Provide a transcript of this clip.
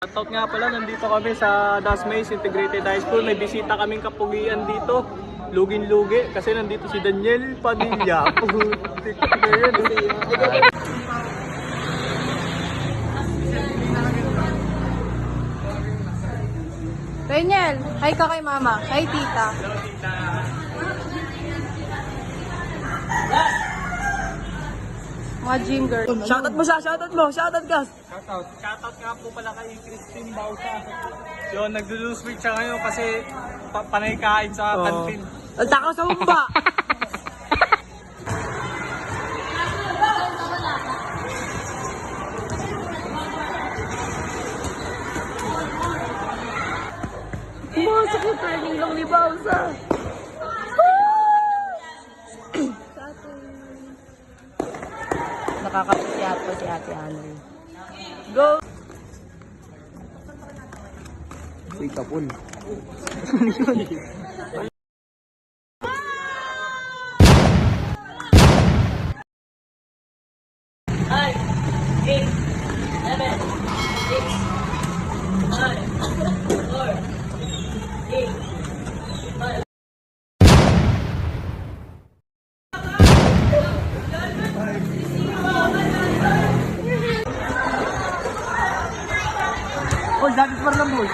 Shoutout nga pala, nandito kami sa Dasmays Integrated High School. May bisita kaming kapugian dito. Lugin-lugi kasi nandito si Daniel Padilla. Putik na yun. Daniel, hi ka kay mama. Hi tita. Hello, tita. Mga ginger. Shoutout mo siya, shoutout mo, shoutout ka. Shoutout nga po pala kay Christine Bausa. Yun, nag-lose weight siya ngayon kasi panay kain sa kantin. Ang takaw sa humba. Pumasok yung training lang ni Bausa. Nakakapisyat pa si Ate Anoy. Go! Uy, kapul. Oh, dapat pa lang boy.